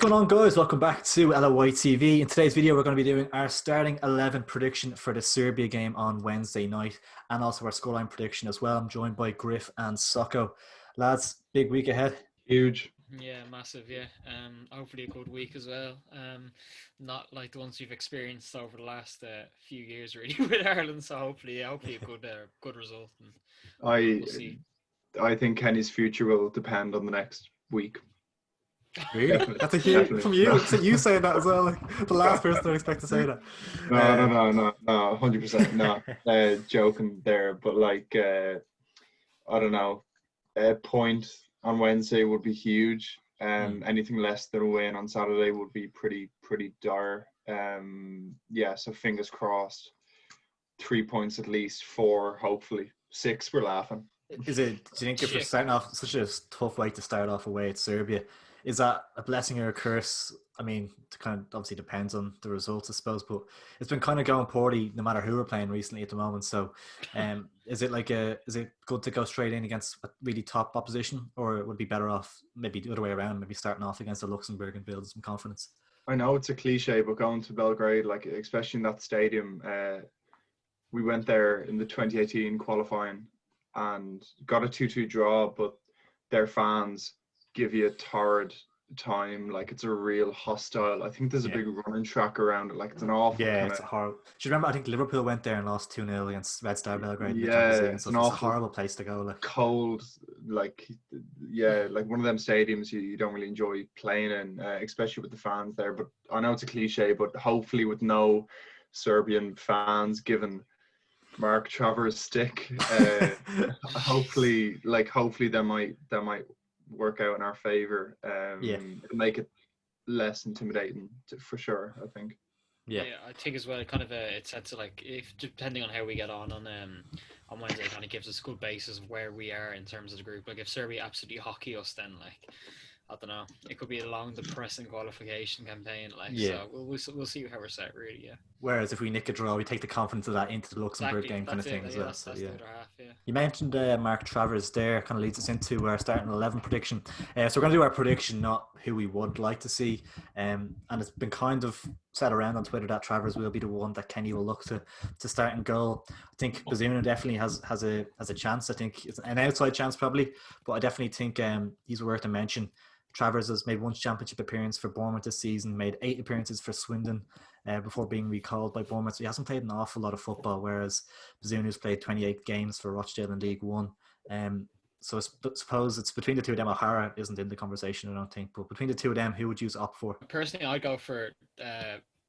going on, guys? Welcome back to LOY TV. In today's video, we're going to be doing our starting 11 prediction for the Serbia game on Wednesday night, and also our scoreline prediction as well. I'm joined by Griff and Socko. Lads, big week ahead. Huge. Yeah, massive. Yeah. Hopefully a good week as well. Not like the ones we've experienced over the last few years, really, with Ireland. So hopefully a good result. And we'll see. I think Kenny's future will depend on the next week. Really? Definitely. That's a huge from you. So you saying that as well. Like the last person I expect to say that. No, 100%. No, joking there, but like I don't know. A point on Wednesday would be huge. Anything less than a win on Saturday would be pretty dire. So fingers crossed. 3 points at least, 4 hopefully. 6 we're laughing. Do you think if we're starting off such a tough way to start off away at Serbia, is that a blessing or a curse? I mean, it kind of obviously depends on the results, I suppose, but it's been kind of going poorly no matter who we're playing recently at the moment. So is it good to go straight in against a really top opposition, or it would be better off maybe the other way around, maybe starting off against the Luxembourg and building some confidence? I know it's a cliche, but going to Belgrade, like especially in that stadium, we went there in the 2018 qualifying and got a 2-2 draw, but their fans give you a torrid time. Like it's a real hostile. I think there's a big running track around it. Like it's an awful. It's a horrible. Do you remember? I think Liverpool went there and lost 2-0 against Red Star Belgrade. It's a horrible place to go. Like cold. Like one of them stadiums you don't really enjoy playing in, especially with the fans there. But I know it's a cliche, but hopefully with no Serbian fans given Mark Travers' stick, hopefully that might work out in our favor. Make it less intimidating for sure, I think. Yeah, I think as well. Kind of it sets it like if depending on how we get on Wednesday, it kind of gives us a good basis of where we are in terms of the group. Like if Serbia absolutely hockey us, then like I don't know, it could be a long, depressing qualification campaign. So we'll see how we're set, really. Yeah. Whereas if we nick a draw, we take the confidence of that into the Luxembourg game, kind of thing as well. That's the other half, yeah. You mentioned Mark Travers there, kind of leads us into our starting 11 prediction. So we're going to do our prediction, not who we would like to see. And it's been kind of said around on Twitter that Travers will be the one that Kenny will look to start in goal. I think Bazuna definitely has a chance. I think it's an outside chance probably, but I definitely think he's worth a mention. Travers has made one championship appearance for Bournemouth this season, made 8 appearances for Swindon before being recalled by Bournemouth. So he hasn't played an awful lot of football, whereas Bazunu's played 28 games for Rochdale in League One. So I suppose it's between the two of them. O'Hara isn't in the conversation, I don't think. But between the two of them, who would you opt for? Personally, I'd go for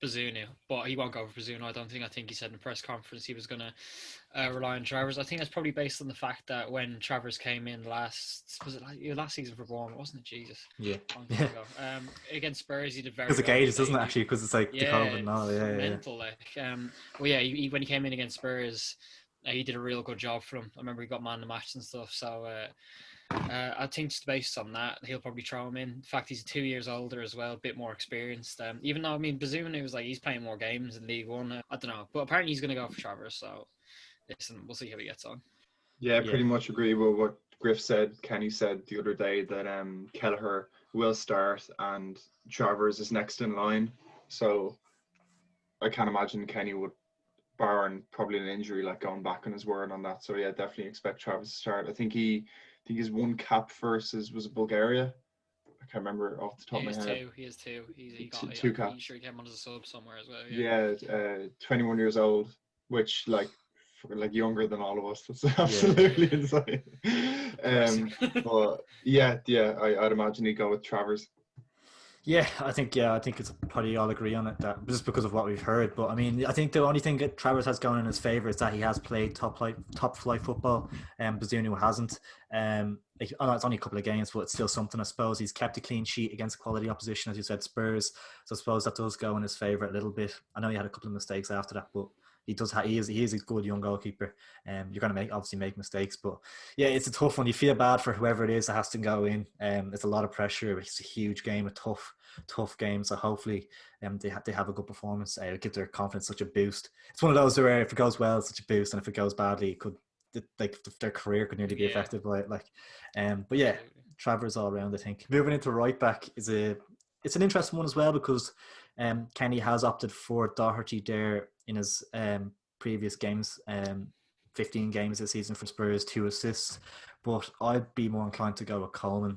Bazunu, but he won't go for Bazunu. I think he said in the press conference he was going to rely on Travers. I think that's probably based on the fact that when Travers came in last season for Bournemouth, wasn't it? Jesus. Yeah. Against Spurs, he did very. Because it gauges, doesn't it? Actually, because it's like the COVID and all. Mental. He, when he came in against Spurs, he did a real good job for him. I remember he got man of the match and stuff. So. I think just based on that, he'll probably throw him in. In fact, he's 2 years older as well, a bit more experienced. Even though, I mean, Bazunu was he's playing more games in League One. I don't know. But apparently he's going to go for Travers. So, listen, we'll see how he gets on. Yeah, pretty much agree with what Griff said. Kenny said the other day that Kelleher will start and Travers is next in line. So, I can't imagine Kenny would, barring probably an injury, like going back on his word on that. So, yeah, definitely expect Travers to start. I think his one cap versus was Bulgaria. I can't remember off the top of my head. He has two. He got 2 caps. I'm sure he came on as a sub somewhere as well. Yeah, 21 years old, which like younger than all of us. That's absolutely insane. But I'd imagine he'd go with Travers. Yeah, I think it's probably all agree on it, that just because of what we've heard. But I mean, I think the only thing that Travers has going in his favour is that he has played top flight football, and Bazunu hasn't. I know it's only a couple of games, but it's still something. I suppose he's kept a clean sheet against quality opposition, as you said, Spurs. So I suppose that does go in his favour a little bit. I know he had a couple of mistakes after that, but he is a good young goalkeeper. You're going to obviously make mistakes, but yeah, it's a tough one. You feel bad for whoever it is that has to go in. It's a lot of pressure. It's a huge game, a tough game. So hopefully, they have a good performance. It'll give their confidence such a boost. It's one of those where if it goes well, it's such a boost, and if it goes badly, it could their career could nearly be affected by it. But yeah, Travers all around. I think moving into right back is it's an interesting one as well because Kenny has opted for Doherty there in his previous games. 15 games this season for Spurs, 2 assists. But I'd be more inclined to go with Coleman,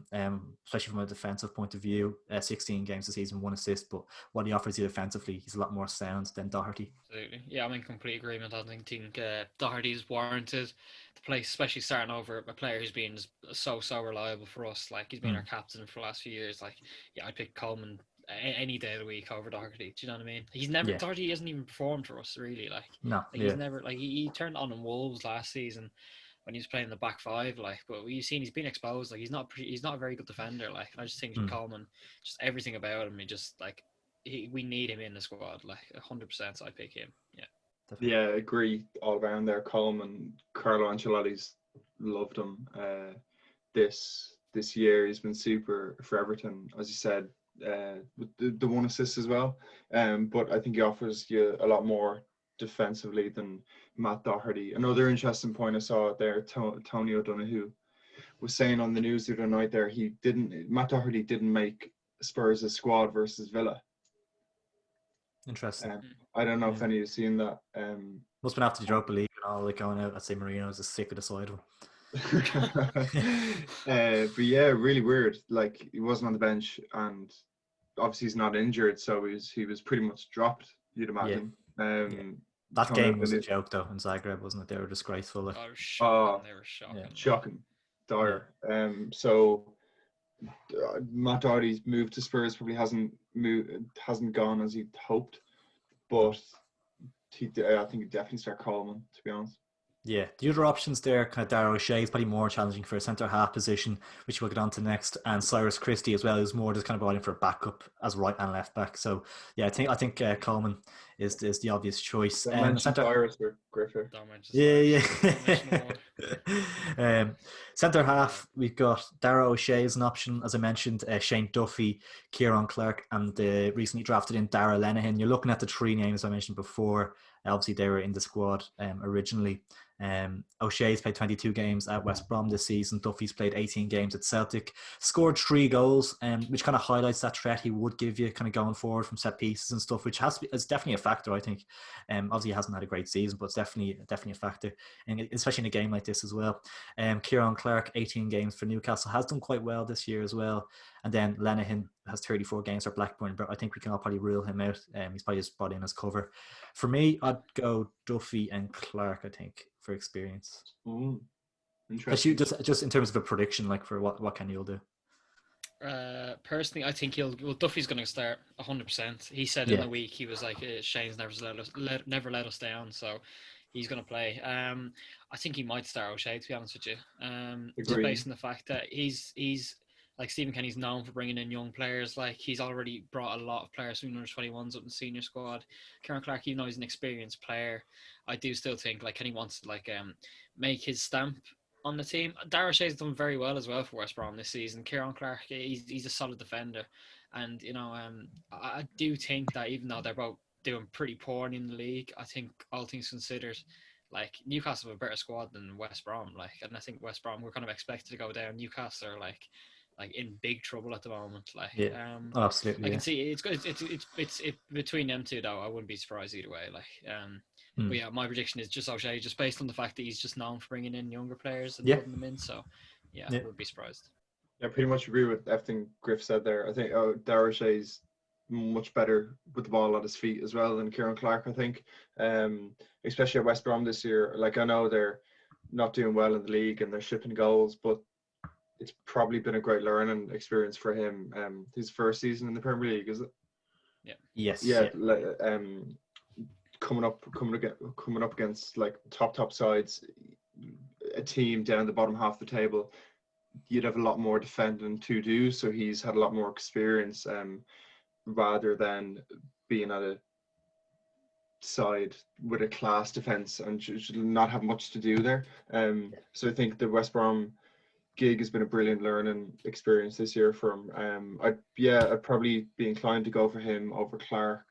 especially from a defensive point of view. 16 games this season, 1 assist, but what he offers you defensively, he's a lot more sound than Doherty. Absolutely. Yeah, I'm in complete agreement. I think Doherty's warranted the place, especially starting over a player who's been so reliable for us. Like, he's been our captain for the last few years. Like, yeah, I'd pick Coleman any day of the week over Doherty. Do you know what I mean? Doherty hasn't even performed for us really. He's never he turned on in Wolves last season when he was playing the back five. Like, but you've seen he's been exposed. Like, he's not a very good defender. Like, I just think Coleman, just everything about him, he just like. We need him in the squad, like 100%. So I pick him. Yeah. Definitely. Yeah, agree all around there. Coleman, Carlo Ancelotti's loved him this year. He's been super for Everton, as you said, with the 1 assist as well. But I think he offers you a lot more defensively than Matt Doherty. Another interesting point I saw there, Tony O'Donoghue was saying on the news the other night there, Matt Doherty didn't make Spurs' squad versus Villa. Interesting. I don't know if any of you have seen that. Must have been after the Europa League and all, like going out. I'd say Marino's just sick of the side of him. But yeah, really weird. Like, he wasn't on the bench, and obviously he's not injured, so he was pretty much dropped, you'd imagine. That game was a joke though in Zagreb, wasn't it? They were disgraceful. Like. They were shocking. Yeah. Shocking. Dire. So Matt Doherty's move to Spurs probably hasn't gone as he'd hoped, but I think he'd definitely start Coleman, to be honest. Yeah, the other options there, kind of Darragh O'Shea is probably more challenging for a centre half position, which we'll get on to next, and Cyrus Christie as well is more just kind of brought in for a backup as right and left back. So yeah, I think Coleman is the obvious choice. Cyrus or Griffith. Centre half, we've got Darragh O'Shea as an option, as I mentioned, Shane Duffy, Kieran Clark, and the recently drafted in Dara Lenihan. You're looking at the 3 names I mentioned before. Obviously, they were in the squad originally. O'Shea's played 22 games at West Brom this season. Duffy's played 18 games at Celtic. Scored 3 goals, which kind of highlights that threat he would give you kind of going forward from set pieces and stuff, which is definitely a factor, I think. Obviously, he hasn't had a great season, but it's definitely a factor, and especially in a game like this as well. Kieran Clark, 18 games for Newcastle, has done quite well this year as well. And then Lenihan has 34 games for Blackburn, but I think we can all probably rule him out. He's probably just brought in as cover. For me, I'd go Duffy and Clark, I think, for experience. Interesting. Just in terms of a prediction, like for what Kenny will do. Personally, I think Duffy's going to start 100%. He said in the week, he was like, Shane's never let us down, so he's going to play. I think he might start O'Shea, to be honest with you. Just based on the fact that he's like Stephen Kenny's known for bringing in young players. Like, he's already brought a lot of players from under 21s up in the senior squad. Kieran Clark, even though he's an experienced player, I do still think like Kenny wants to make his stamp on the team. Darragh O'Shea's done very well as well for West Brom this season. Kieran Clark, he's a solid defender, and I do think that even though they're both doing pretty poorly in the league, I think all things considered, like Newcastle have a better squad than West Brom. Like, and I think West Brom were kind of expected to go down. Newcastle are like in big trouble at the moment. Like, absolutely. I can see it's between them two though. I wouldn't be surprised either way. Like, but yeah, my prediction is just O'Shea, just based on the fact that he's just known for bringing in younger players and putting them in. So I wouldn't be surprised. I pretty much agree with everything Griff said there. I think Darragh O'Shea's much better with the ball at his feet as well than Kieran Clark, I think. Especially at West Brom this year. Like, I know they're not doing well in the league and they're shipping goals, but it's probably been a great learning experience for him. His first season in the Premier League, is it? Yeah. Yes. Yeah. Coming up against like top sides, a team down the bottom half of the table, you'd have a lot more defending to do. So he's had a lot more experience, rather than being at a side with a class defense and should not have much to do there. So I think the West Brom gig has been a brilliant learning experience this year for him. I'd probably be inclined to go for him over Clark.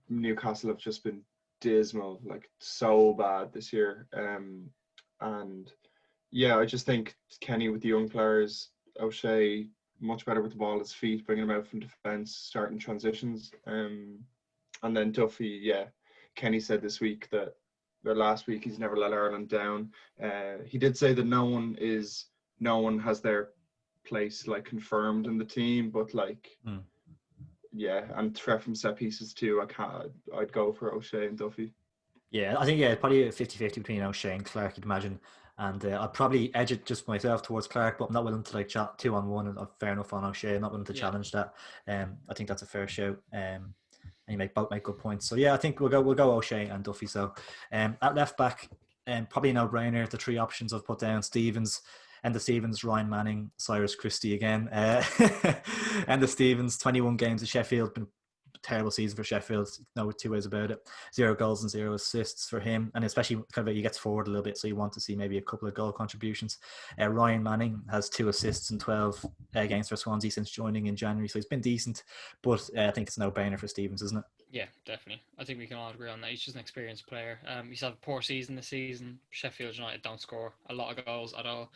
Newcastle have just been dismal, like so bad this year. And yeah, I just think Kenny with the young players, O'Shea much better with the ball at his feet, bringing him out from defence, starting transitions. And then Duffy, yeah, Kenny said this week that, or last week, he's never let Ireland down. He did say that no one has their place like confirmed in the team, but like, yeah, and threat from set pieces too. I'd go for O'Shea and Duffy. Yeah, I think probably a 50-50 between O'Shea and Clark, you'd imagine. And I'd probably edge it just myself towards Clark, but I'm not willing to like chat 2-on-1. And fair enough on O'Shea. I'm not willing to challenge that. I think that's a fair shout. And you both make good points. So yeah, I think we'll go O'Shea and Duffy. So at left back, probably a no-brainer. The three options I've put down: Stevens, and the Stevens, Ryan Manning, Cyrus Christie again. And the Stevens, 21 games at Sheffield, been terrible season for Sheffield, no two ways about it. 0 goals and 0 assists for him, and especially kind of he gets forward a little bit, so you want to see maybe a couple of goal contributions. Ryan Manning has 2 assists in 12 games for Swansea since joining in January, so he's been decent, but I think it's a no-brainer for Stevens, isn't it? Yeah, definitely. I think we can all agree on that. He's just an experienced player. He's had a poor season this season. Sheffield United don't score a lot of goals at all.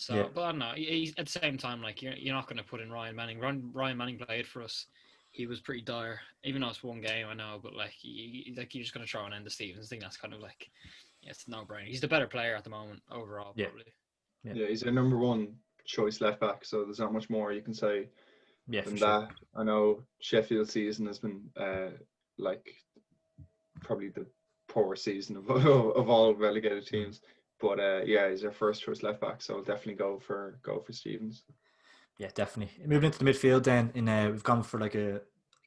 But I don't know. He's at the same time, like you're not going to put in Ryan Manning. Ryan Manning played for us. He was pretty dire, even though it's one game, I know. But like you're just going to throw an end to Stevens. I think that's kind of like, it's a no-brainer. He's the better player at the moment overall, probably. Yeah, he's a number one choice left back. So there's not much more you can say than that. Sure. I know Sheffield season has been like probably the poor season of all relegated teams. But he's our first choice left back, so I'll definitely go for Stevens. Yeah, definitely. Moving into the midfield, then we've gone for like a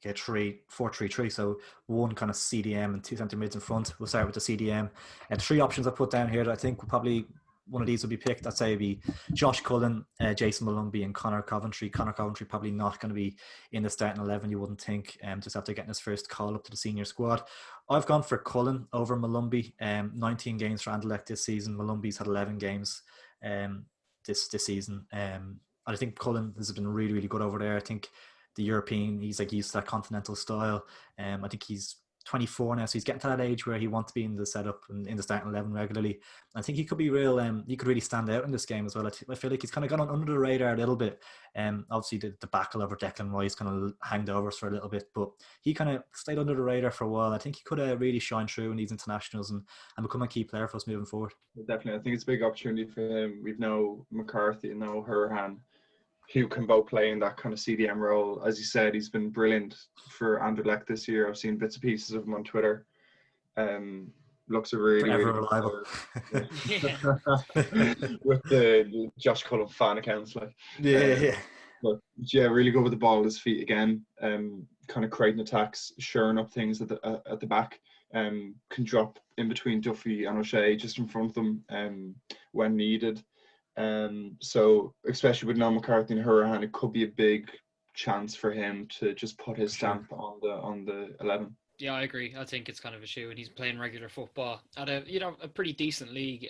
4-3-3, so one kind of CDM and 2 centre mids in front. We'll start with the CDM, and 3 options I put down here that I think will probably one of these will be picked. I'd say it'd be Josh Cullen, Jason Malumbi, and Connor Coventry. Connor Coventry probably not going to be in the starting 11, you wouldn't think, just after getting his first call up to the senior squad. I've gone for Cullen over Malumbi. 19 games for Anderlecht this season. Malumbi's had 11 games this season. I think Cullen has been really, really good over there. I think the European, he's like used to that continental style. I think he's 24 now, so he's getting to that age where he wants to be in the setup and in the starting 11 regularly. I think he could be real. He could really stand out in this game as well. I feel like he's kind of gone under the the little bit. Obviously the debacle over Declan Rice kind of hanged over us for a little bit, but he kind of stayed under the radar for a while. I think he could really shine through in these internationals and become a key player for us moving forward. Definitely, I think it's a big opportunity for him. We've no McCarthy and no Hurahan, who can both play in that kind of CDM role. As you said, he's been brilliant for Anderlecht this year. I've seen bits and pieces of him on Twitter. Looks a really reliable. With the Josh Cullen fan accounts, like But really good with the ball at his feet again. Kind of creating attacks, shoring up things at the back. Can drop in between Duffy and O'Shea just in front of them when needed. So especially with no McCarthy and Hurahan, it could be a big chance for him to just put his stamp on the 11. Yeah, I agree. I think it's kind of a shoe, and he's playing regular football at a pretty decent league.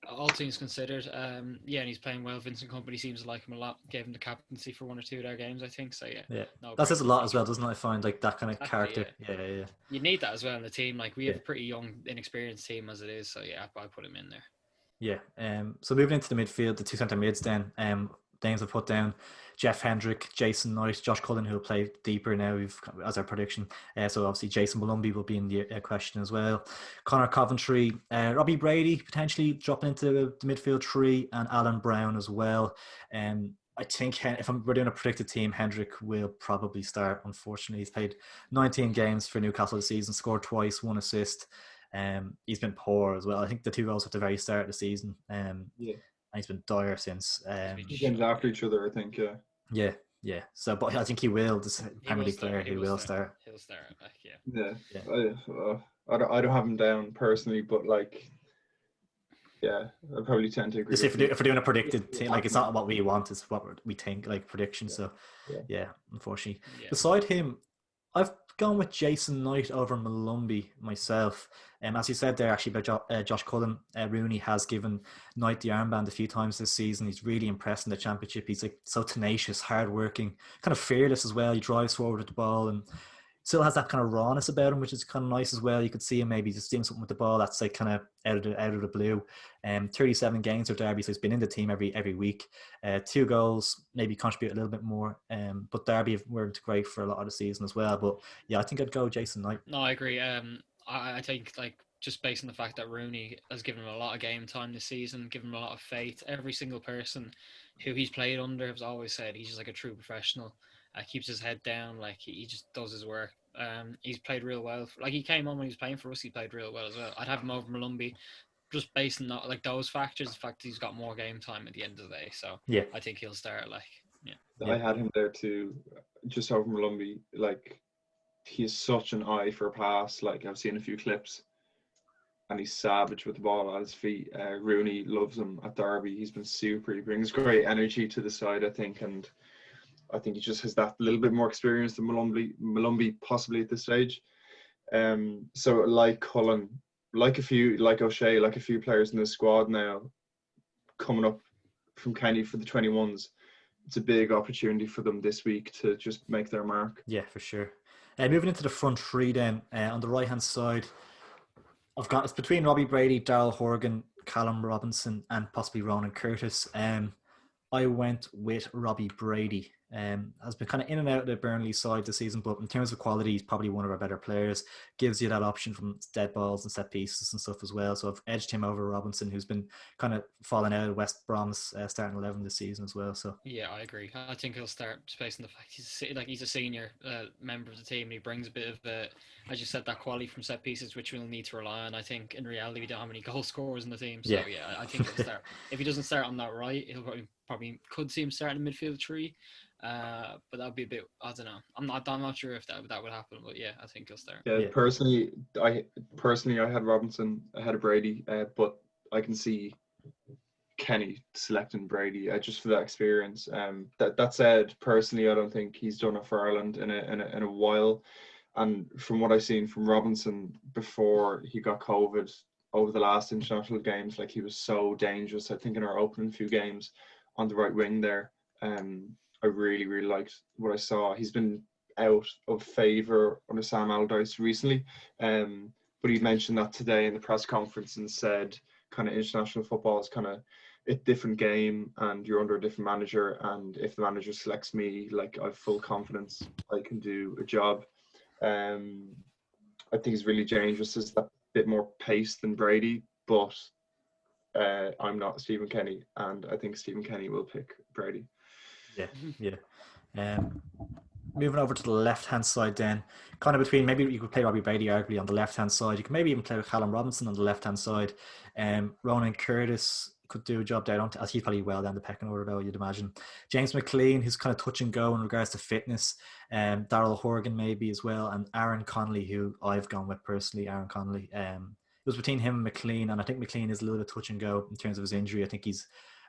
All things considered, and he's playing well. Vincent Kompany seems to like him a lot. Gave him the captaincy for 1 or 2 of their games, I think. So that says a lot as well, doesn't it? I find like that kind of character. Yeah. You need that as well in the team. Like we have a pretty young, inexperienced team as it is. So I put him in there. Yeah. So moving into the midfield, the 2 centre mids then. Names I've put down: Jeff Hendrick, Jason Knight, Josh Cullen, who will play deeper now as our prediction. So obviously Jason Malumbi will be in the question as well. Connor Coventry, Robbie Brady potentially dropping into the midfield 3, and Alan Brown as well. I think if we're doing a predicted team, Hendrick will probably start. Unfortunately, he's played 19 games for Newcastle this season, scored twice, 1 assist. He's been poor as well. I think the 2 goals at the very start of the season. And he's been dire since. Games after each other, I think. Yeah. So, but I think he will. This Premier League player, he will start. He'll start. I don't have him down personally, but like, I probably tend to agree. Just if we're doing a predicted team, like it's not what we want, it's what we think, like predictions. So, unfortunately, beside him, I've gone with Jason Knight over Malumbi myself. As you said there, actually, about Josh Cullen, Rooney has given Knight the armband a few times this season. He's really impressed in the championship. He's like so tenacious, hardworking, kind of fearless as well. He drives forward with the ball and still has that kind of rawness about him, which is kind of nice as well. You could see him maybe just doing something with the ball that's like kind of out of the blue. 37 games for Derby, so he's been in the team every week. 2 goals, maybe contribute a little bit more. But Derby weren't great for a lot of the season as well. But yeah, I think I'd go Jason Knight. No, I agree. I think like just based on the fact that Rooney has given him a lot of game time this season, given him a lot of faith. Every single person who he's played under has always said he's just like a true professional. Keeps his head down, like he just does his work. He's played real well. Like he came on when he was playing for us, he played real well as well. I'd have him over Malumbi, just based on that, like those factors. The fact he's got more game time at the end of the day, so yeah, I think he'll start. Like, I had him there too, just over Malumbi. Like he has such an eye for a pass. Like I've seen a few clips, and he's savage with the ball at his feet. Rooney loves him at Derby. He's been super. He brings great energy to the side, I think, and I think he just has that little bit more experience than Malumbi possibly at this stage. So like Cullen, like O'Shea, like a few players in the squad now coming up from Kenny for the 21s, it's a big opportunity for them this week to just make their mark. Yeah, for sure. Moving into the front three then, on the right-hand side, it's between Robbie Brady, Daryl Horgan, Callum Robinson, and possibly Ronan Curtis. I went with Robbie Brady. Has been kind of in and out of the Burnley side this season, but in terms of quality, he's probably one of our better players. Gives you that option from dead balls and set pieces and stuff as well. So I've edged him over Robinson, who's been kind of falling out of West Brom's starting 11 this season as well. So yeah, I agree. I think he'll start just based on the fact he's a senior member of the team, and he brings a bit of, as you said, that quality from set pieces, which we'll need to rely on. I think in reality we don't have any goal scorers in the team, so yeah I think he'll start. If he doesn't start on that right, he'll probably could see him starting in midfield 3. But that'd be a bit. I don't know. I'm not sure if that would happen. But yeah, I think he'll start. Yeah, personally, I had Robinson ahead of Brady, but I can see Kenny selecting Brady just for that experience. That said, personally, I don't think he's done it for Ireland in a while. And from what I've seen from Robinson before he got COVID over the last international games, like he was so dangerous. I think in our opening few games on the right wing there. I really, really liked what I saw. He's been out of favour under Sam Allardyce recently, but he mentioned that today in the press conference and said kind of international football is kind of a different game and you're under a different manager, and if the manager selects me, like I have full confidence I can do a job. I think he's really dangerous. There's that bit more pace than Brady, but I'm not Stephen Kenny, and I think Stephen Kenny will pick Brady. Yeah. Moving over to the left-hand side then, kind of between, maybe you could play Robbie Brady arguably on the left-hand side. You could maybe even play with Callum Robinson on the left-hand side. Ronan Curtis could do a job down. He's probably well down the pecking order though, you'd imagine. James McLean, who's kind of touch and go in regards to fitness. Daryl Horgan maybe as well. And Aaron Connolly, who I've gone with personally, Aaron Connolly. It was between him and McLean, and I think McLean is a little bit touch and go in terms of his injury. I think he's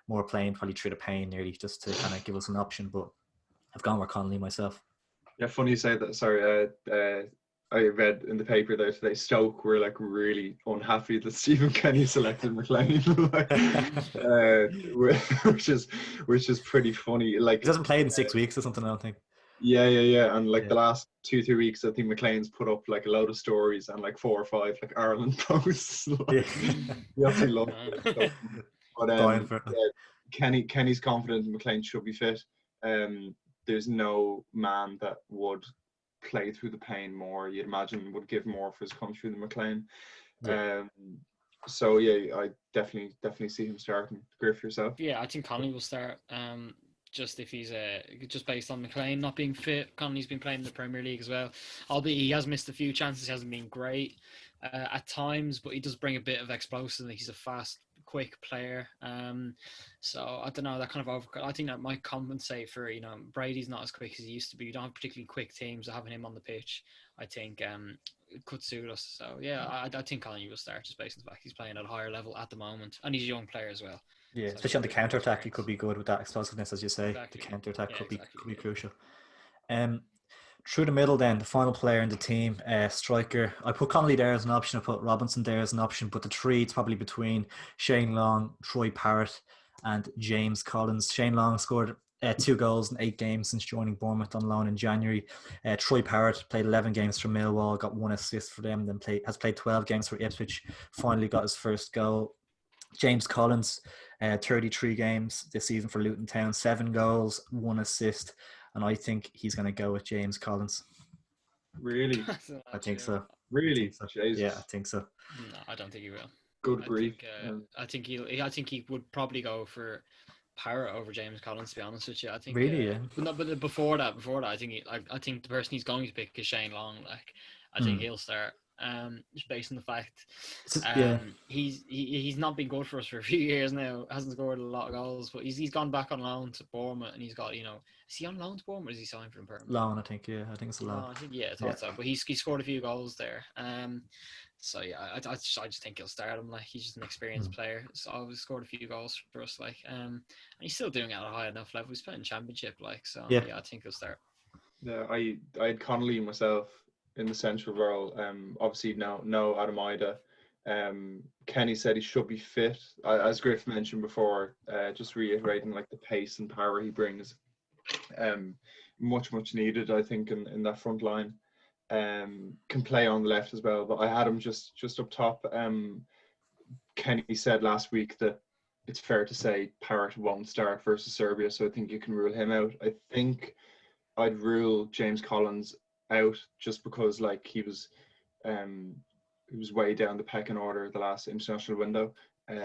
more playing probably through the pain nearly just to kind of give us an option, but I've gone with Connolly myself. Yeah, funny you say that. Sorry, I read in the paper there today Stoke were like really unhappy that Stephen Kenny selected McLean, which is pretty funny. Like he hasn't played in 6 weeks or something, I don't think. Yeah. And like the last 2-3 weeks, I think McLean's put up like a load of stories and like 4 or 5 like Ireland posts. Like, we absolutely love it. But Kenny's confident McLean should be fit. There's no man that would play through the pain more, you'd imagine, would give more for his country than McLean. So yeah, I definitely see him starting. Griff, yourself? Yeah, I think Connolly will start. Just if he's just based on McLean not being fit. Connolly's been playing in the Premier League as well. Albeit he has missed a few chances, he hasn't been great at times, but he does bring a bit of explosiveness. He's a fast, quick player. So I don't know, that kind of I think that might compensate for, Brady's not as quick as he used to be. You don't have particularly quick teams, so having him on the pitch, I think it could suit us. So yeah, I think Connolly will start just based on the fact he's playing at a higher level at the moment, and he's a young player as well. Yeah, so especially on the counter attack, he could be good with that explosiveness, as you say. Exactly. The counter attack could be crucial. Through the middle, then the final player in the team, striker. I put Connolly there as an option. I put Robinson there as an option. But the three, it's probably between Shane Long, Troy Parrott, and James Collins. Shane Long scored 2 goals in 8 games since joining Bournemouth on loan in January. Troy Parrott played 11 games for Millwall, got 1 assist for them, then has played 12 games for Ipswich, finally got his first goal. James Collins, 33 games this season for Luton Town, 7 goals, 1 assist, and I think he's going to go with James Collins. Really? I think so. Really? Jesus. Yeah, I think so. No, I don't think he will. Good grief. I think he would probably go for Parrott over James Collins. To be honest with you, I think. Really, yeah. But before that, I think I think the person he's going to pick is Shane Long. Like, I think he'll start. Just based on the fact, he's not been good for us for a few years now. Hasn't scored a lot of goals, but he's gone back on loan to Bournemouth, and he's got, is he on loan to Bournemouth, or is he signed for him permanently? Loan, I think. Yeah, I think it's a loan. I thought so. But he scored a few goals there. So yeah, I just think he'll start him. Like, he's just an experienced player. So always scored a few goals for us. Like, and he's still doing it at a high enough level. He's playing Championship, like, so yeah, I think he'll start. Yeah, I had Connolly myself in the central role. Obviously no Adam Ida. Kenny said he should be fit. As Griff mentioned before, just reiterating, like, the pace and power he brings, much needed, I think, in that front line. Can play on the left as well, but I had him just up top. Kenny said last week that it's fair to say Parrott won't start versus Serbia, so I think you can rule him out. I think I'd rule James Collins out just because, like, he was way down the pecking order the last international window.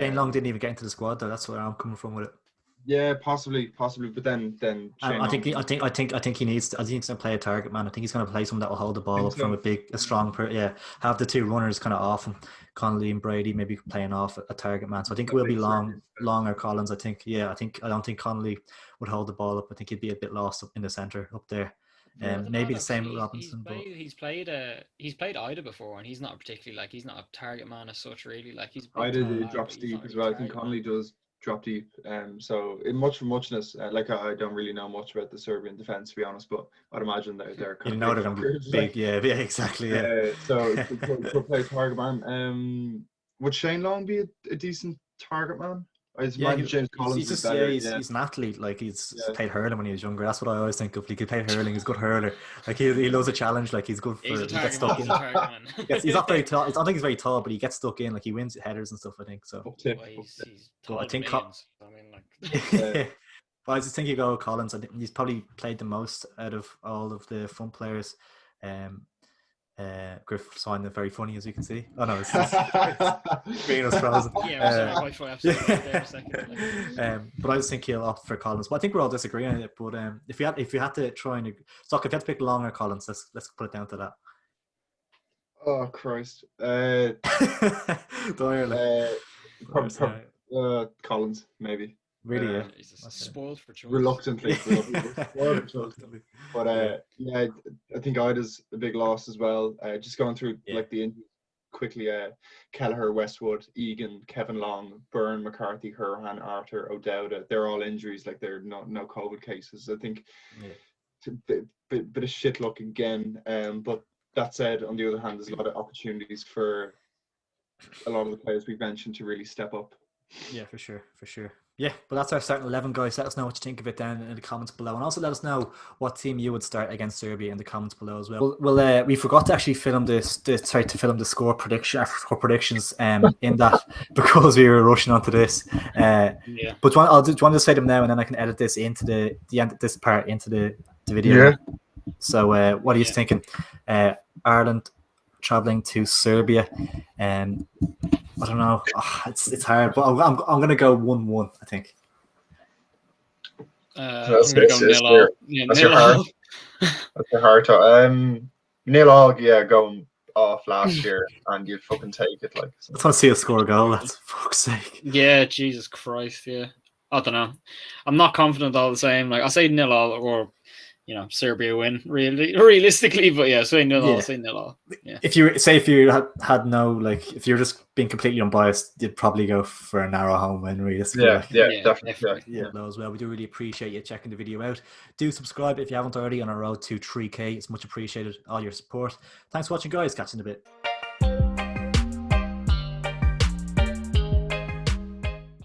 Shane Long didn't even get into the squad, though. That's where I'm coming from with it. Yeah, possibly, but then Shane I think he needs to play a target man. I think he's going to play someone that will hold the ball up from a strong have the 2 runners kind of off him, Connolly and Brady, maybe playing off a target man. So I think it will be Long or Collins. I don't think Connolly would hold the ball up. I think he'd be a bit lost up in the centre up there. Maybe the same with Robinson. He's played Ida before, and he's not particularly, like, he's not a target man as such, really. Like, he's Ida drops deep as well. I think Connolly does drop deep. So in much for muchness, like, I don't really know much about the Serbian defense, to be honest, but I'd imagine they're kind of they're going to be big. Yeah, exactly. Yeah. So could play target man. Would Shane Long be a decent target man? I imagine James Collins is better. He's an athlete. Like, he's played hurling when he was younger. That's what I always think of. He could play hurling. He's a good hurler. Like, he loves a challenge. Like, he's good for. He gets stuck in. He's not very tall. I don't think he's very tall, but he gets stuck in. Like, he wins headers and stuff, I think. So. He's tall. I think. But I just think you go Collins. I think he's probably played the most out of all of the front players. Griff signed it very funny, as you can see. Oh no, it's being us frozen. But I just think he'll opt for Collins. But I think we're all disagreeing on it. But if you had to try and if you had to pick Long or Collins, let's put it down to that. Oh Christ! Collins maybe. Really, he's spoiled for choice. Reluctantly. But I think Ida's a big loss as well. Just going through like the injuries quickly. Kelleher, Westwood, Egan, Kevin Long, Byrne, McCarthy, Hurhan, Arthur, O'Dowda. They're all injuries. Like, they're no COVID cases. I think it's a bit of shit luck again. But that said, on the other hand, there's a lot of opportunities for a lot of the players we've mentioned to really step up. Yeah, for sure. Yeah, but that's our starting 11, guys. Let us know what you think of it down in the comments below, and also let us know what team you would start against Serbia in the comments below as well. We forgot to actually film the score predictions in that because we were rushing onto this. But do you want to say them now, and then I can edit this into the end of this part into the video. Yeah. So what are you thinking? Ireland traveling to Serbia. I don't know. It's hard, but I'm going to go 1-1, I think. That's your heart. That's your heart. 0-0, going off last year, and you'd fucking take it. Like, I just want to see us score a goal. That's fuck's sake. Yeah, Jesus Christ. Yeah, I don't know. I'm not confident all the same. Like, I say 0-0 or Serbia win realistically, but say 0-0. Say 0-0. Yeah. If you had no, like, if you're just being completely unbiased, you'd probably go for a narrow home win realistically. Definitely. Yeah, as well. We do really appreciate you checking the video out. Do subscribe if you haven't already on our road to 3K. It's much appreciated. All your support. Thanks for watching, guys. Catch you in a bit.